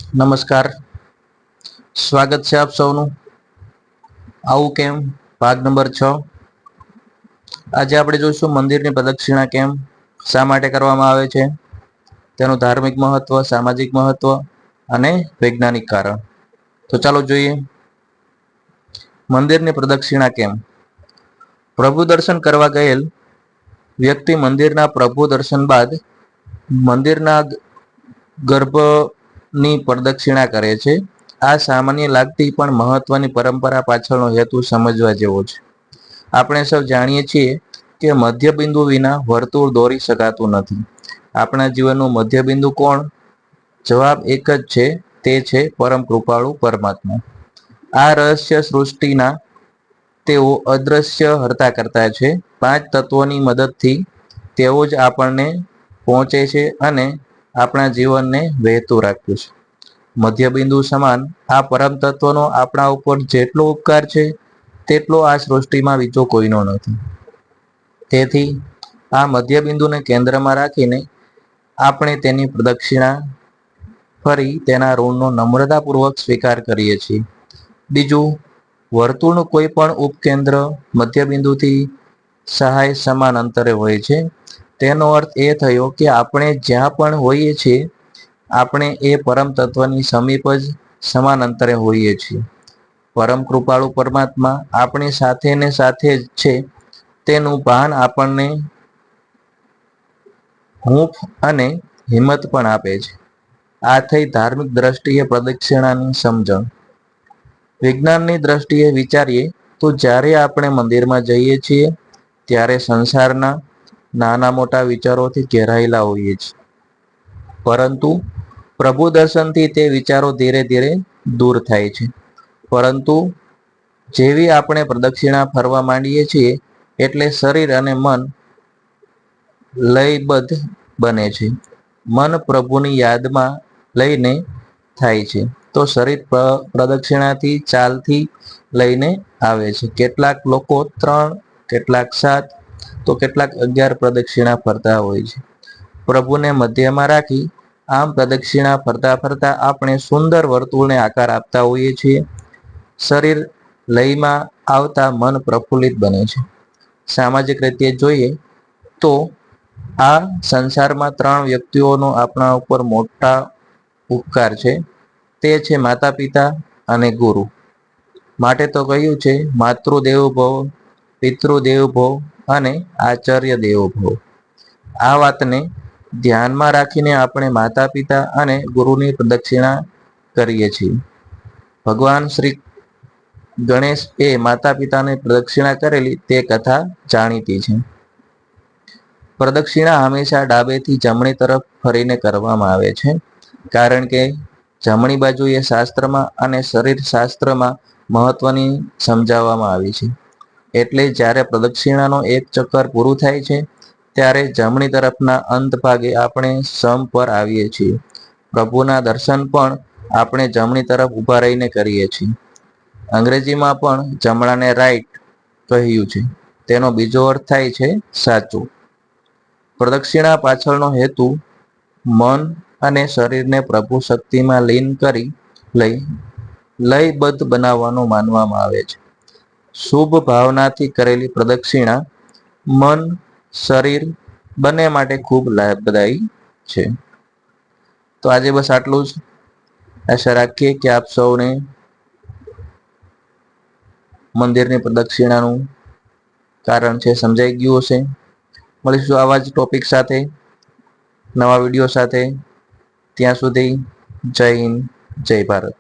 નમસ્કાર, સ્વાગત છે આપ સૌનું. આવું કેમ ભાગ નંબર 6. આજે આપણે જોઈશું મંદિરની પ્રદક્ષિણા કેમ, શા માટે કરવામાં આવે છે, તેનું ધાર્મિક મહત્વ, સામાજિક મહત્વ અને વૈજ્ઞાનિક કારણ. તો ચાલો જોઈએ. મંદિરની પ્રદક્ષિણા કેમ. પ્રભુ દર્શન કરવા ગયેલ વ્યક્તિ મંદિરના પ્રભુ દર્શન બાદ મંદિરના ગર્ભની પ્રદક્ષિણા કરે છે. આ સામાન્ય લાગતી પણ મહત્વની પરંપરા પાછળનો હેતુ સમજવા જેવો છે. આપણે સૌ જાણીએ છીએ કે મધ્ય બિંદુ વિના વર્તુળ દોરી શકાતું નથી. આપણા જીવનનું મધ્ય બિંદુ કોણ? જવાબ એક જ છે, તે છે પરમ કૃપાળુ પરમાત્મા. આ રહસ્ય સૃષ્ટિના તેઓ અદ્રશ્ય હરતા કરતા છે. 5 તત્વોની મદદથી તેઓ જ આપણને પહોંચે છે અને આપણા જીવનને વહેતું રાખ્યું છે. મધ્ય બિંદુ સમાન આ પરમ તત્વનો આપણા ઉપર જેટલો ઉપકાર છે તેટલો આ સૃષ્ટિમાં બીજો કોઈનો નથી. તેથી આ મધ્ય બિંદુને કેન્દ્રમાં રાખીને આપણે તેની પ્રદક્ષિણા ફરી તેના ઋણનો નમ્રતાપૂર્વક સ્વીકાર કરીએ છીએ. બીજું, વર્તુળનું કોઈ પણ ઉપકેન્દ્ર મધ્યબિંદુથી સહાય સમાન અંતરે હોય છે. તેનો અર્થ એ થયો કે આપણે જ્યાં પણ હોઈએ છીએ આપણે એ પરમ તત્વની સમીપ જ સમાન અંતરે હોઈએ છીએ. પરમ કૃપાળુ પરમાત્મા આપણી સાથે ને સાથે જ છે તેનું ભાન આપણને હૂંફ અને હિંમત પણ આપે છે. આ થઈ ધાર્મિક દ્રષ્ટિએ પ્રદક્ષિણાની સમજણ. વિજ્ઞાનની દ્રષ્ટિએ વિચારીએ તો જ્યારે આપણે મંદિરમાં જઈએ છીએ ત્યારે સંસારના નાના મોટા વિચારોથી ઘેરાયેલા હોઈએ છીએ. પરંતુ પ્રભુ દર્શનથી તે વિચારો ધીરે ધીરે દૂર થાય છે. પરંતુ જેવી આપણે પ્રદક્ષિણા ફરવા માંડીએ છીએ એટલે શરીર અને મન લયબદ્ધ બને છે. મન પ્રભુની યાદમાં લઈને થાય છે તો શરીર પ્રદક્ષિણાથી ચાલથી લઈને આવે છે. કેટલાક લોકો 3, કેટલાક 7 તો કેટલાક 11 પ્રદક્ષિણા ફરતા હોય છે. પ્રભુને મધ્યમાં રાખી આમ પ્રદક્ષિણા ફરતા ફરતા આપણે સુંદર વર્તુળને આકાર આપતા હોઈએ છીએ. શરીર લયમાં આવતા મન પ્રફુલ્લિત બને છે. સામાજિક રીતે જોઈએ તો આ સંસારમાં 3 વ્યક્તિઓનો આપણા ઉપર મોટા ઉપકાર છે. તે છે માતા પિતા અને ગુરુ. માટે તો કહ્યું છે માતૃદેવો ભવ, પિતૃદેવો ભવ અને આચાર્ય દેવો ભવ. આ વાતને ધ્યાનમાં રાખીને આપણે માતા પિતા અને ગુરુની પ્રદક્ષિણા કરીએ છીએ. ભગવાન શ્રી ગણેશ એ માતા પિતાને પ્રદક્ષિણા કરેલી તે કથા જાણીતી છે. પ્રદક્ષિણા હંમેશા ડાબેથી જમણી તરફ ફરીને કરવામાં આવે છે. કારણ કે જમણી બાજુ એ શાસ્ત્રમાં અને શરીર શાસ્ત્રમાં મહત્વની સમજાવવામાં આવી છે. એટલે જ્યારે પ્રદક્ષિણાનો એક ચક્કર પૂરું થાય છે ત્યારે જમણી તરફના અંત ભાગે આપણે સમ પર આવીએ છીએ. પ્રભુના દર્શન પણ આપણે જમણી તરફ ઊભા રહીને કરીએ છીએ. અંગ્રેજીમાં પણ જમણાને રાઈટ કહ્યું છે. તેનો બીજો અર્થ થાય છે સાચું. પ્રદક્ષિણા પાછળનો હેતુ મન અને શરીરને પ્રભુ શક્તિમાં લીન કરી લયબદ્ધ બનાવવાનો માનવામાં આવે છે. શુભ ભાવનાથી કરેલી પ્રદક્ષિણા મન, શરીર બંને માટે ખૂબ લાભદાયી છે. તો આજે બસ આટલું જ. આશા રાખીએ કે આપ સૌને મંદિરની પ્રદક્ષિણાનું કારણ છે સમજાઈ ગયું હશે. મળીશું આવા જ ટોપિક સાથે, નવા વિડીયો સાથે. ત્યાં સુધી જય હિન્દ, જય ભારત.